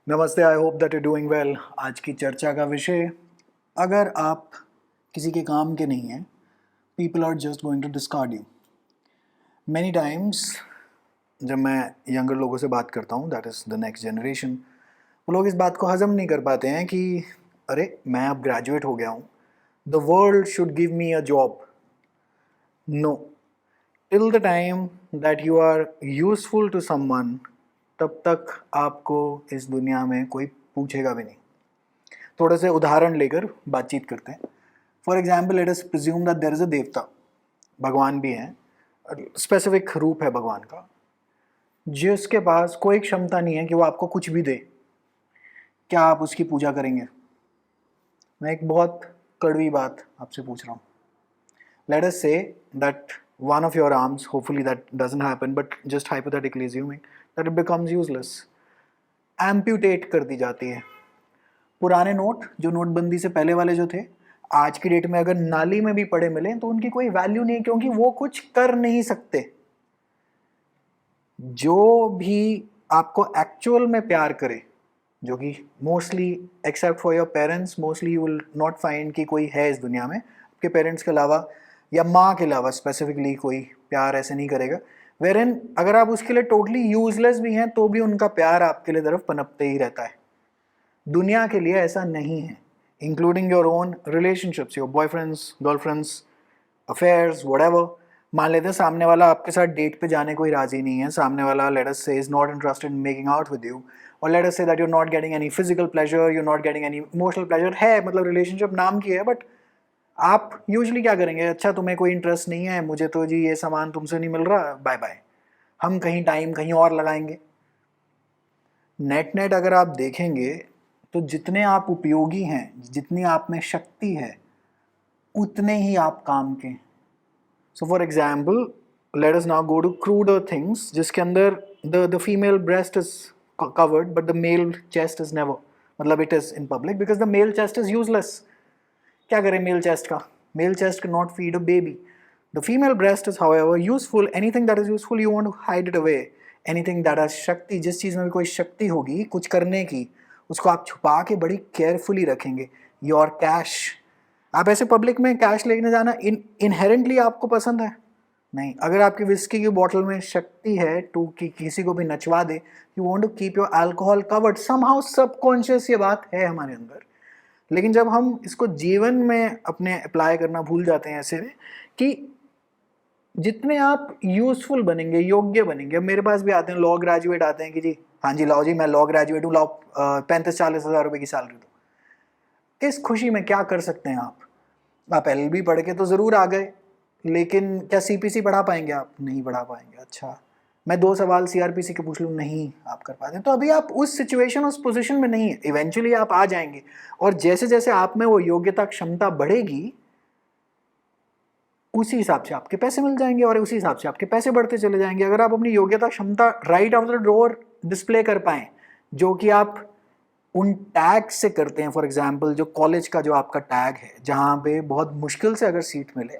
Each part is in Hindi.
नमस्ते, I hope that you doing well. आज की चर्चा का विषय, अगर आप किसी के काम के नहीं हैं, people are just going to discard you. Many times जब मैं यंगर लोगों से बात करता हूँ, that is the next generation, वो लोग इस बात को हजम नहीं कर पाते हैं कि अरे मैं अब ग्रेजुएट हो गया हूँ, the world should give me a job. No, till the time that you are useful to someone, तब तक आपको इस दुनिया में कोई पूछेगा भी नहीं। थोड़े से उदाहरण लेकर बातचीत करते हैं। For example, let us presume that there is a देवता, भगवान भी हैं, स्पेसिफिक रूप है भगवान का, जिसके पास कोई क्षमता नहीं है कि वो आपको कुछ भी दे। क्या आप उसकी पूजा करेंगे? मैं एक बहुत कड़वी बात आपसे पूछ रहा हूँ। Late us say that one of your arms, hopefully that doesn't happen, but just hypothetically assuming that it becomes useless, amputate कर दी जाती है। पुराने नोट, जो नोटबंदी से पहले वाले जो थे, आज की डेट में अगर नाली में भी पड़े मिले तो उनकी कोई वैल्यू नहीं है, क्योंकि वो कुछ कर नहीं सकते। जो भी आपको एक्चुअल में प्यार करे, जो कि mostly except for your parents, mostly you will not find कि कोई है इस दुनिया में आपके पेरेंट्स के अलावा या माँ के अलावा स्पेसिफिकली कोई प्यार ऐसे नहीं करेगा, वेरन अगर आप उसके लिए टोटली यूजलेस भी हैं तो भी उनका प्यार आपके लिए तरफ पनपते ही रहता है। दुनिया के लिए ऐसा नहीं है, including your own relationships, your boyfriends, girlfriends, affairs, whatever. मान लेते हैं सामने वाला आपके साथ डेट पे जाने को ही राजी नहीं है, सामने वाला let us say is not interested in making out with you, और let us say that you are not getting any physical pleasure, you are not getting any emotional pleasure. है मतलब रिलेशनशिप नाम की है, बट आप यूजुअली क्या करेंगे? अच्छा, तुम्हें कोई इंटरेस्ट नहीं है, मुझे तो जी ये सामान तुमसे नहीं मिल रहा, बाय बाय, हम कहीं टाइम कहीं और लगाएंगे। नेट नेट अगर आप देखेंगे तो जितने आप उपयोगी हैं, जितनी आप में शक्ति है, उतने ही आप काम के। So for example, let us now go to cruder things, जिसके अंदर the female breast is covered but the male chest is never, मतलब it is in public because the male chest is useless. क्या करें मेल चेस्ट का? Male chest can not feed a baby. The female breast is however useful. Anything that is useful you want to hide it away. Anything that has शक्ति, जिस चीज़ में भी कोई शक्ति होगी कुछ करने की, उसको आप छुपा के बड़ी केयरफुली रखेंगे। योर कैश, आप ऐसे पब्लिक में कैश लेने जाना इनहेरेंटली आपको पसंद है? नहीं। अगर आपकी विस्की की बॉटल में शक्ति है टू कि किसी को भी नचवा दे, you want to keep your alcohol covered. Somehow subconscious ये बात है हमारे अंदर, लेकिन जब हम इसको जीवन में अपने अप्लाई करना भूल जाते हैं ऐसे में कि जितने आप यूजफुल बनेंगे, योग्य बनेंगे। अब मेरे पास भी आते हैं लॉ ग्रेजुएट, आते हैं कि जी हाँ जी लाओ जी मैं लॉ ग्रेजुएट हूँ, लाओ 35-40 हज़ार रुपये की सैलरी दो। किस खुशी में क्या कर सकते हैं आप एलएलबी पढ़ के तो ज़रूर आ गए, लेकिन क्या सीपीसी पढ़ा पाएंगे? आप नहीं पढ़ा पाएंगे। अच्छा, मैं 2 सवाल सीआरपीसी के पूछ लूँ, नहीं आप कर पाते। तो अभी आप उस सिचुएशन, उस पोजीशन में नहीं है। इवेंचुअली आप आ जाएंगे, और जैसे जैसे आप में वो योग्यता क्षमता बढ़ेगी, उसी हिसाब से आपके पैसे मिल जाएंगे और उसी हिसाब से आपके पैसे बढ़ते चले जाएंगे। अगर आप अपनी योग्यता क्षमता right out the door display कर पाएं, जो कि आप उन टैग से करते हैं। फॉर एग्जाम्पल, जो कॉलेज का जो आपका टैग है, जहाँ पे बहुत मुश्किल से अगर सीट मिले,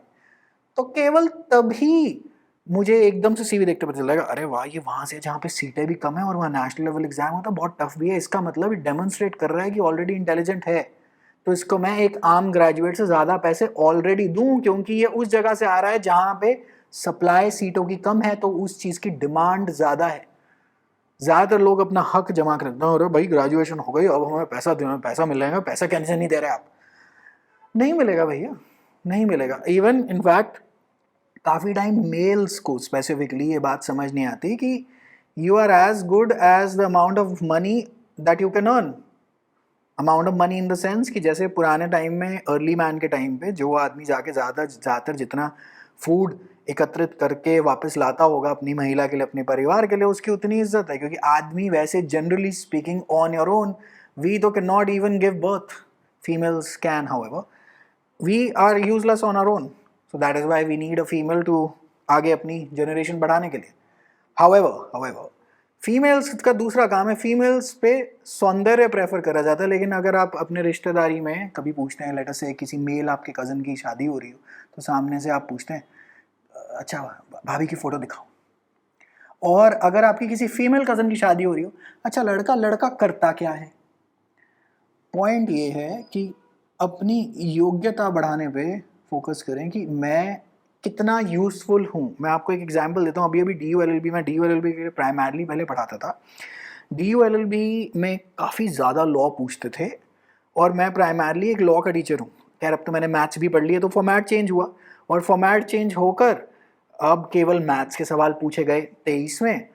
तो केवल तभी मुझे एकदम से सीवी देखते पता चलेगा, अरे वाह, ये वहाँ से जहाँ पे सीटें भी कम है और वहाँ नेशनल लेवल एग्जाम होता है, बहुत टफ भी है। इसका मतलब ये डेमोन्स्ट्रेट कर रहा है कि ऑलरेडी इंटेलिजेंट है, तो इसको मैं एक आम ग्रेजुएट से ज़्यादा पैसे ऑलरेडी दूं, क्योंकि ये उस जगह से आ रहा है जहाँ पे सप्लाई सीटों की कम है, तो उस चीज़ की डिमांड ज़्यादा है। ज़्यादातर लोग अपना हक जमा कर देते हैं, अरे भाई ग्रेजुएशन हो गई, अब हमें पैसा देना, पैसा मिल जाएगा, पैसा कैसे नहीं दे रहे आप? नहीं मिलेगा भैया, नहीं मिलेगा। इवन इनफैक्ट काफ़ी टाइम मेल्स को स्पेसिफिकली ये बात समझ नहीं आती कि you are as good as the amount of money that you can earn. Amount of money in the sense कि जैसे पुराने टाइम में, अर्ली मैन के टाइम पे, जो आदमी जाके ज़्यादातर जितना फूड एकत्रित करके वापस लाता होगा अपनी महिला के लिए, अपने परिवार के लिए, उसकी उतनी इज्जत है, क्योंकि आदमी वैसे generally speaking on your own, we तो can not even give birth, females can, however we are useless on our own, so that is why we need a female to आगे अपनी जनरेशन बढ़ाने के लिए। हाउएवर फीमेल्स का दूसरा काम है, फीमेल्स पे सौंदर्य प्रेफर करा जाता है। लेकिन अगर आप अपने रिश्तेदारी में कभी पूछते हैं, लेटर से किसी मेल आपके कज़न की शादी हो रही हो, तो सामने से आप पूछते हैं, अच्छा भाभी की फ़ोटो दिखाओ, और अगर आपकी किसी फीमेल कज़न की शादी हो रही हो, अच्छा लड़का लड़का करता क्या है। पॉइंट ये है कि अपनी योग्यता बढ़ाने पे फोकस करें कि मैं कितना यूजफुल हूँ। मैं आपको एक एग्जांपल देता हूँ। अभी अभी DULLB, मैं DULLB के प्राइमरली पहले पढ़ाता था। DULLB में काफ़ी ज़्यादा लॉ पूछते थे और मैं प्राइमरली एक लॉ का टीचर हूँ। खैर अब तो मैंने मैथ्स भी पढ़ लिया, तो फॉर्मेट चेंज हुआ और फॉर्मेट चेंज होकर अब केवल मैथ्स के सवाल पूछे गए 23 में।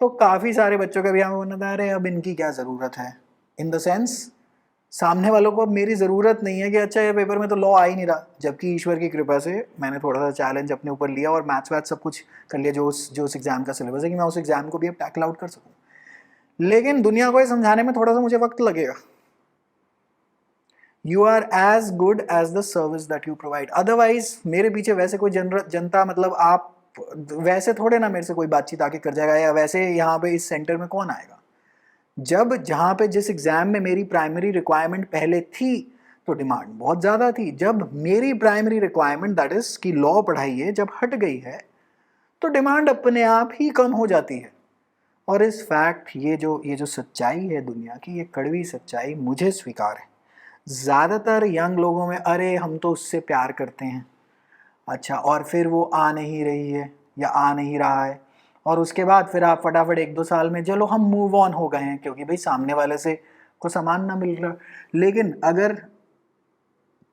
तो काफ़ी सारे बच्चों का भी हमें बनता है, अरे अब इनकी क्या ज़रूरत है। इन द सेंस सामने वालों को अब मेरी ज़रूरत नहीं है कि अच्छा ये पेपर में तो लॉ आ ही नहीं रहा, जबकि ईश्वर की कृपा से मैंने थोड़ा सा चैलेंज अपने ऊपर लिया और मैथ्स वैथ सब कुछ कर लिया जो उस एग्ज़ाम का सिलेबस है, कि मैं उस एग्ज़ाम को भी अब टैकल आउट कर सकूँ। लेकिन दुनिया को ये समझाने में थोड़ा सा मुझे वक्त लगेगा। You are as good as the service that you provide. Otherwise मेरे पीछे वैसे कोई जनता, मतलब आप वैसे थोड़े ना मेरे से कोई बातचीत आके कर जाएगा, या वैसे यहाँ पे इस सेंटर में कौन आएगा। जब जहाँ पे जिस एग्जाम में मेरी प्राइमरी रिक्वायरमेंट पहले थी तो डिमांड बहुत ज़्यादा थी। जब मेरी प्राइमरी रिक्वायरमेंट दैट इज कि लॉ पढ़ाइए जब हट गई है तो डिमांड अपने आप ही कम हो जाती है। और इस फैक्ट ये जो सच्चाई है दुनिया की, ये कड़वी सच्चाई मुझे स्वीकार है। ज़्यादातर यंग लोगों में अरे हम तो उससे प्यार करते हैं, अच्छा, और फिर वो आ नहीं रही है या आ नहीं रहा है, और उसके बाद फिर आप फटाफट 1-2 साल में चलो हम मूव ऑन हो गए हैं क्योंकि भाई सामने वाले से को सामान ना मिल रहा। लेकिन अगर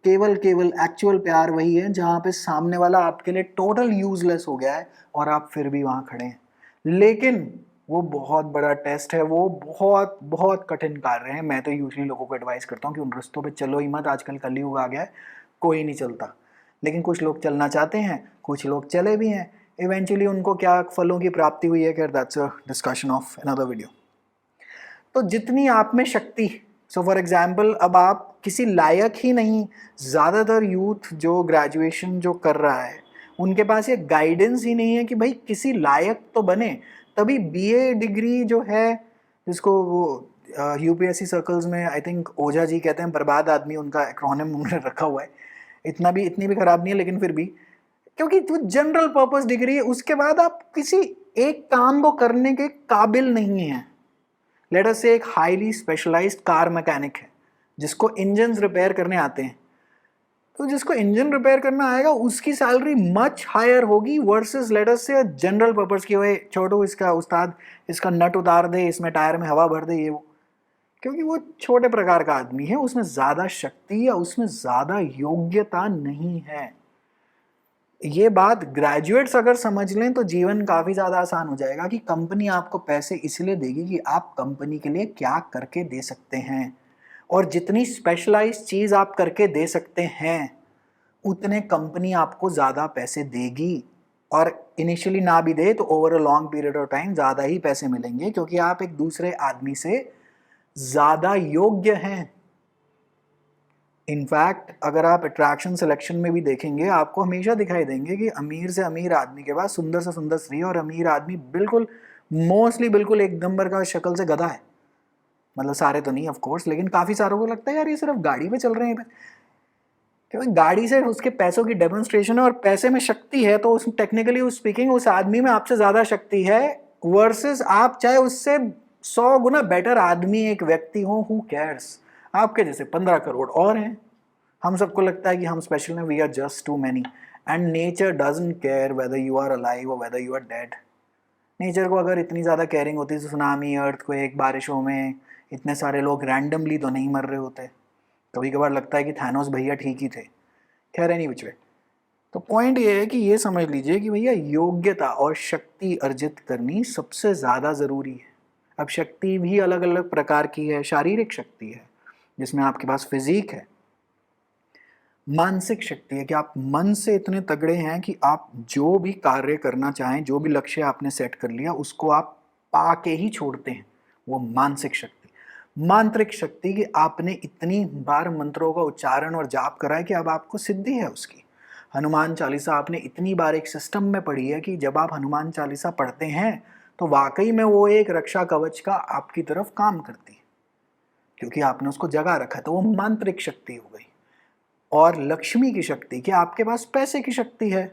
केवल केवल एक्चुअल प्यार वही है जहाँ पे सामने वाला आपके लिए टोटल यूजलेस हो गया है और आप फिर भी वहाँ खड़े हैं, लेकिन वो बहुत बड़ा टेस्ट है, वो बहुत बहुत कठिन कार्य है। मैं तो यूजली लोगों को एडवाइस करता हूँ कि उन रास्तों पे चलो ही मत, आजकल कलयुग आ गया है, कोई नहीं चलता। लेकिन कुछ लोग चलना चाहते हैं, कुछ लोग चले भी हैं, इवेंचुअली उनको क्या फलों की प्राप्ति हुई है, खैर that's a discussion of another video. तो जितनी आप में शक्ति, सो फॉर एग्जाम्पल अब आप किसी लायक ही नहीं, ज़्यादातर यूथ जो ग्रेजुएशन जो कर रहा है उनके पास ये गाइडेंस ही नहीं है कि भाई किसी लायक तो बने। तभी BA डिग्री जो है, जिसको वो UPSC सर्कल्स में आई थिंक ओझा जी कहते हैं, बर्बाद आदमी उनका एक्रोनिम उन्होंने रखा हुआ है। इतनी भी खराब नहीं है, लेकिन फिर भी, क्योंकि वो जनरल पर्पस डिग्री है, उसके बाद आप किसी एक काम को करने के काबिल नहीं हैं। लेट अस से एक हाईली स्पेशलाइज्ड कार मैकेनिक है जिसको इंजन रिपेयर करने आते हैं, तो जिसको इंजन रिपेयर करना आएगा उसकी सैलरी मच हायर होगी वर्सेस लेट अस से जनरल पर्पस की, ओए छोटू इसका उस्ताद इसका नट उतार दे, इसमें टायर में हवा भर दे, ये वो। क्योंकि वो छोटे प्रकार का आदमी है, उसमें ज़्यादा शक्ति या उसमें ज़्यादा योग्यता नहीं है। ये बात ग्रेजुएट्स अगर समझ लें तो जीवन काफ़ी ज़्यादा आसान हो जाएगा कि कंपनी आपको पैसे इसलिए देगी कि आप कंपनी के लिए क्या करके दे सकते हैं, और जितनी स्पेशलाइज्ड चीज़ आप करके दे सकते हैं उतने कंपनी आपको ज़्यादा पैसे देगी। और इनिशियली ना भी दे तो over a long period of time ज़्यादा ही पैसे मिलेंगे क्योंकि आप एक दूसरे आदमी से ज़्यादा योग्य हैं। इनफैक्ट अगर आप अट्रैक्शन सिलेक्शन में भी देखेंगे आपको हमेशा दिखाई देंगे कि अमीर से अमीर आदमी के पास सुंदर से सुंदर स्त्री, और अमीर आदमी बिल्कुल मोस्टली बिल्कुल एक नंबर का शक्ल से गधा है। मतलब सारे तो नहीं ऑफ कोर्स, लेकिन काफ़ी सारों को लगता है यार ये सिर्फ गाड़ी पे चल रहे हैं, क्योंकि गाड़ी से उसके पैसों की डेमोन्स्ट्रेशन है और पैसे में शक्ति है, तो उस टेक्निकली उस स्पीकिंग उस आदमी में आपसे ज़्यादा शक्ति है वर्सेस आप चाहे उससे 100 गुना बेटर आदमी एक व्यक्ति हो, हु केयर्स। आपके जैसे 15 करोड़ और हैं, हम सबको लगता है कि हम स्पेशल हैं, we are just too many, and nature doesn't care whether you are alive और whether you are dead. Nature को अगर इतनी ज़्यादा केयरिंग होती तो सुनामी, अर्थक्वेक, बारिशों में इतने सारे लोग रैंडमली तो नहीं मर रहे होते। कभी कभार लगता है कि थानोस भैया ठीक ही थे। खैर एनी विच वे, तो पॉइंट ये है कि ये समझ लीजिए कि भैया योग्यता और शक्ति अर्जित करनी सबसे ज़्यादा ज़रूरी है। अब शक्ति भी अलग अलग प्रकार की है। शारीरिक शक्ति है जिसमें आपके पास फिजिक है, मानसिक शक्ति है कि आप मन से इतने तगड़े हैं कि आप जो भी कार्य करना चाहें, जो भी लक्ष्य आपने सेट कर लिया उसको आप पाके ही छोड़ते हैं, वो मानसिक शक्ति। मांत्रिक शक्ति कि आपने इतनी बार मंत्रों का उच्चारण और जाप करा है कि अब आपको सिद्धि है उसकी। हनुमान चालीसा आपने इतनी बार एक सिस्टम में पढ़ी है कि जब आप हनुमान चालीसा पढ़ते हैं तो वाकई में वो एक रक्षा कवच का आपकी तरफ काम करती है क्योंकि आपने उसको जगा रखा है, तो वो मांत्रिक शक्ति हो गई। और लक्ष्मी की शक्ति कि आपके पास पैसे की शक्ति है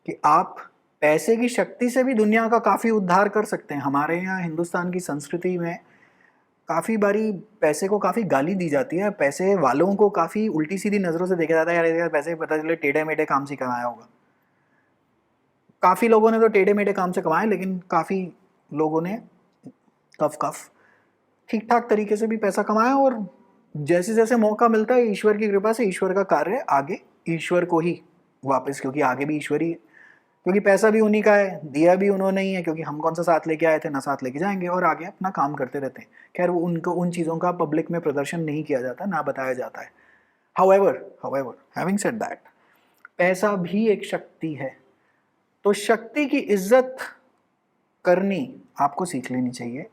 कि आप पैसे की शक्ति से भी दुनिया का काफ़ी उद्धार कर सकते हैं। हमारे यहाँ हिंदुस्तान की संस्कृति में काफ़ी बारी पैसे को काफ़ी गाली दी जाती है, पैसे वालों को काफ़ी उल्टी सीधी नज़रों से देखा जाता है, यार पैसे पता चले टेढ़े मेढ़े काम से कमाया होगा। काफ़ी लोगों ने तो टेढ़े मेढ़े काम से कमाए, लेकिन काफ़ी लोगों ने कफ ठीक ठाक तरीके से भी पैसा कमाया, और जैसे जैसे मौका मिलता है ईश्वर की कृपा से ईश्वर का कार्य आगे ईश्वर को ही वापस, क्योंकि आगे भी ईश्वर ही, क्योंकि पैसा भी उन्हीं का है, दिया भी उन्होंने ही है, क्योंकि हम कौन सा साथ लेके आए थे, ना साथ लेके जाएंगे, और आगे अपना काम करते रहते हैं। खैर वो उनको उन चीज़ों का पब्लिक में प्रदर्शन नहीं किया जाता, ना बताया जाता है। हाउएवर हैविंग सेड दैट, पैसा भी एक शक्ति है, तो शक्ति की इज्जत करनी आपको सीख लेनी चाहिए,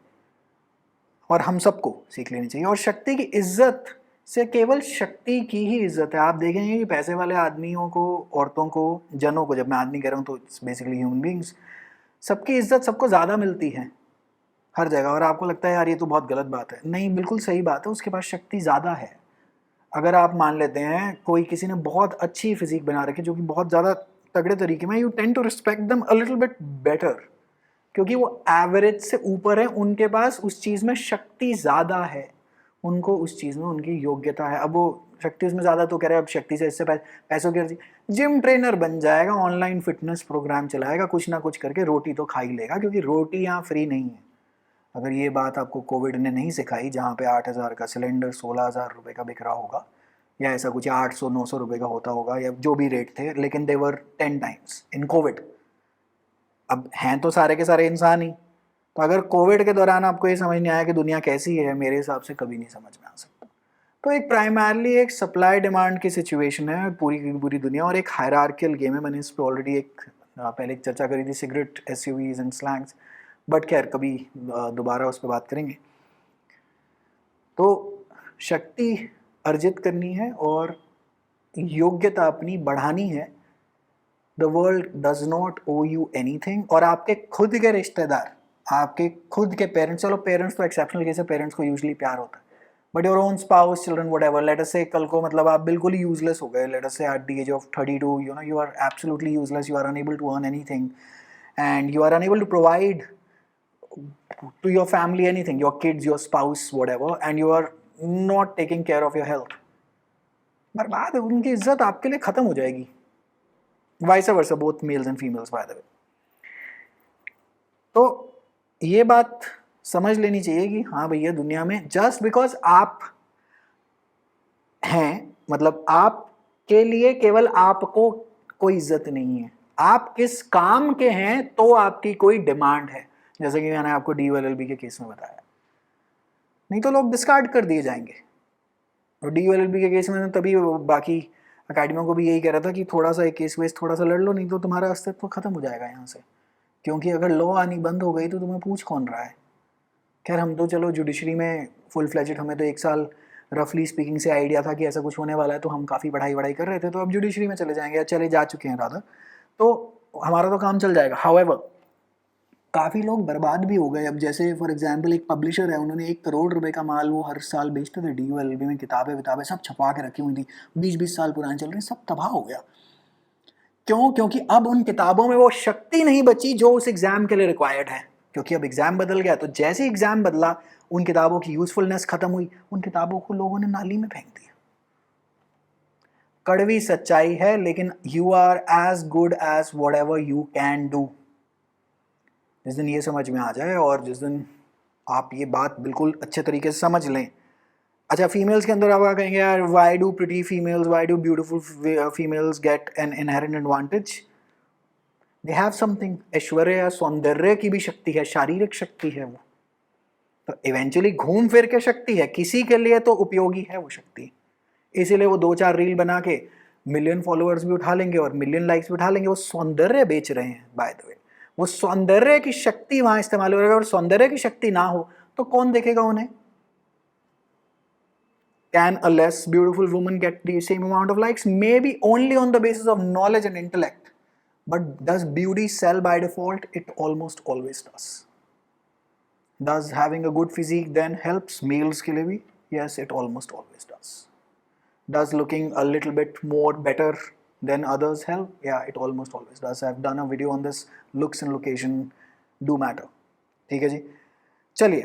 और हम सबको सीख लेनी चाहिए। और शक्ति की इज्जत से केवल शक्ति की ही इज्जत है। आप देखेंगे कि पैसे वाले आदमियों को, औरतों को, जनों को, जब मैं आदमी कह रहा हूँ तो इट्स बेसिकली ह्यूमन बींग्स, सबकी इज्जत सबको ज़्यादा मिलती है हर जगह। और आपको लगता है यार ये तो बहुत गलत बात है, नहीं, बिल्कुल सही बात है, उसके पास शक्ति ज़्यादा है। अगर आप मान लेते हैं कोई किसी ने बहुत अच्छी फिजिक बना रखी, जो कि बहुत ज़्यादा तगड़े तरीके में, you tend to respect them a little bit better, क्योंकि वो एवरेज से ऊपर है, उनके पास उस चीज़ में शक्ति ज़्यादा है, उनको उस चीज़ में उनकी योग्यता है। अब वो शक्ति उसमें ज़्यादा तो कह रहे हैं अब शक्ति से इससे पैसों की जिम ट्रेनर बन जाएगा, ऑनलाइन फिटनेस प्रोग्राम चलाएगा, कुछ ना कुछ करके रोटी तो खा ही लेगा, क्योंकि रोटी यहाँ फ्री नहीं है। अगर ये बात आपको कोविड ने नहीं सिखाई, जहाँ पे 8,000 का सिलेंडर 16,000 रुपये का बिक रहा होगा, या ऐसा कुछ 800-900 रुपये का होता होगा, या जो भी रेट थे, लेकिन दे वर 10 टाइम्स इन कोविड। अब हैं तो सारे के सारे इंसान ही, तो अगर कोविड के दौरान आपको ये समझ नहीं आया कि दुनिया कैसी है, मेरे हिसाब से कभी नहीं समझ में आ सकता। तो एक प्राइमरली एक सप्लाई डिमांड की सिचुएशन है पूरी की पूरी दुनिया, और एक हायरार्कियल गेम है। मैंने इस पर ऑलरेडी पहले एक चर्चा करी थी, cigarette, SUVs and slangs, but खैर कभी दोबारा उस पर बात करेंगे। तो शक्ति अर्जित करनी है और योग्यता अपनी बढ़ानी है। The world does not owe you anything. और आपके खुद के रिश्तेदार, आपके खुद के पेरेंट्स, चलो पेरेंट्स तो एक्सेप्शनल केस है, पेरेंट्स को यूजुअली प्यार होता है, but your own spouse, children, whatever, late us से कल को मतलब आप बिल्कुल ही यूजलेस हो गए, let us say at the age of 32, you know, you are absolutely useless, you are unable to earn anything, and you are unable to provide to your family anything, your kids, your spouse, whatever, and you are not taking care of your health, बर्बाद है, उनकी इज्जत आपके लिए खत्म हो जाएगी। Vice versa, both mails and females by the way. तो ये बात समझ लेनी चाहिए कि हाँ भैया, दुनिया में जस्ट बिकॉज आप हैं, मतलब आपके लिए केवल आपको कोई इज्जत नहीं है, आप किस काम के हैं तो आपकी कोई डिमांड है, जैसे कि मैंने आपको DOLLB के केस में बताया। नहीं तो लोग डिस्कार्ड कर दिए जाएंगे। और DOLLB के केस में तभी बाकी अकेडमियों को भी यही कह रहा था कि थोड़ा सा एक केस वेस थोड़ा सा लड़ लो, नहीं तो तुम्हारा अस्तित्व खत्म हो जाएगा यहाँ से, क्योंकि अगर लॉ आनी बंद हो गई तो तुम्हें पूछ कौन रहा है। खैर हम तो चलो जुडिशरी में फुल फ्लेजेड, हमें तो 1 साल रफली स्पीकिंग से आइडिया था कि ऐसा कुछ होने वाला है, तो हम काफ़ी पढ़ाई कर रहे थे, तो अब जुडिशरी में चले जाएंगे, या चले जा चुके हैं रादर, तो हमारा तो काम चल जाएगा। हाउएवर काफ़ी लोग बर्बाद भी हो गए। अब जैसे फॉर एग्जांपल एक पब्लिशर है, उन्होंने 1 करोड़ रुपए का माल वो हर साल बेचते थे, DOLLB में किताबें सब छपा के रखी हुई थी, 20-20 साल पुरानी चल रही, सब तबाह हो गया। क्यों? क्योंकि अब उन किताबों में वो शक्ति नहीं बची जो उस एग्जाम के लिए रिक्वायर्ड है, क्योंकि अब एग्जाम बदल गया। तो जैसे एग्जाम बदला, उन किताबों की यूजफुलनेस खत्म हुई, उन किताबों को लोगों ने नाली में फेंक दिया। कड़वी सच्चाई है, लेकिन you are as good as whatever you can do. जिस दिन ये समझ में आ जाए, और जिस दिन आप ये बात बिल्कुल अच्छे तरीके से समझ लें। अच्छा, फीमेल्स के अंदर आप क्या कहेंगे यार, why do pretty females, why do beautiful females get an inherent advantage? They have something. ऐश्वर्य, सौंदर्य की भी शक्ति है, शारीरिक शक्ति है वो, तो इवेंचुअली घूम फिर के शक्ति है, किसी के लिए तो उपयोगी है वो शक्ति। इसीलिए वो 2-4 रील बना के मिलियन फॉलोअर्स भी उठा लेंगे और मिलियन लाइक्स भी उठा लेंगे, वो सौंदर्य बेच रहे हैं बाय द वे। वो सौंदर्य की शक्ति वहां इस्तेमाल हो रही है, और सौंदर्य की शक्ति ना हो तो कौन देखेगा उन्हें? Can a less beautiful woman get the same amount of likes? Maybe only on the basis of knowledge and intellect. But does beauty sell by default? It almost always does. Does having a good physique then helps males के लिए भी? Yes, it almost always does. Does looking a little bit more better then others help. Yeah, it almost always does. I've done a video on this. Looks and location do matter. ठीक है जी, चलिए,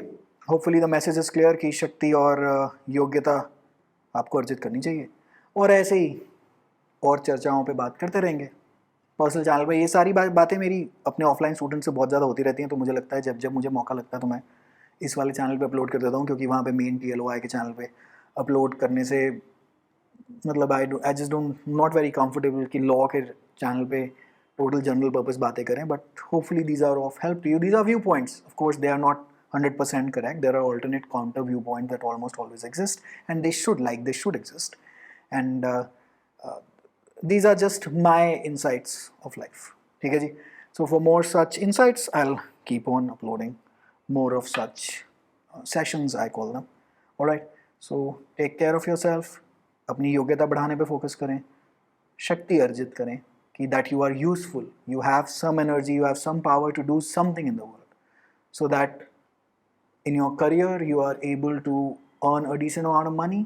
hopefully the message is clear कि शक्ति और योग्यता आपको अर्जित करनी चाहिए, और ऐसे ही और चर्चाओं पे बात करते रहेंगे पर्सनल चैनल पे। ये सारी बातें मेरी अपने ऑफलाइन स्टूडेंट से बहुत ज़्यादा होती रहती हैं, तो मुझे लगता है जब जब मुझे मौका लगता है तो मैं इस वाले चैनल पे अपलोड कर देता हूँ, क्योंकि वहाँ पे मेन PLOI के चैनल पे अपलोड करने से मतलब I just don't not very comfortable कि लॉ के चैनल पे टोटल जनरल पर्पस बातें करें, but hopefully these are of help to you. These are view points, of course they are not 100% correct. There are alternate counter viewpoints that almost always exist, and they should exist. And these are just my insights of life. ठीक है जी. So for more such insights, I'll keep on uploading more of such sessions, I call them. All right. So take care of yourself. अपनी योग्यता बढ़ाने पे फोकस करें, शक्ति अर्जित करें कि that you are useful, you have some energy, you have some power to do something in the world, so that in your career you are able to earn a decent amount of money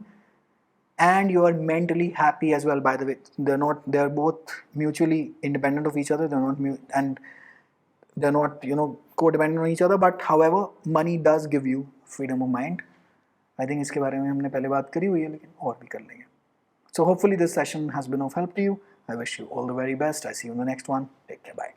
and you are mentally happy as well. By the way, they're both mutually independent of each other. They're not codependent on each other, but however money does give you freedom of mind. I think इसके बारे में हमने पहले बात करी हुई है, लेकिन और भी कर लेंगे. So hopefully this session has been of help to you. I wish you all the very best. I see you in the next one. Take care. Bye.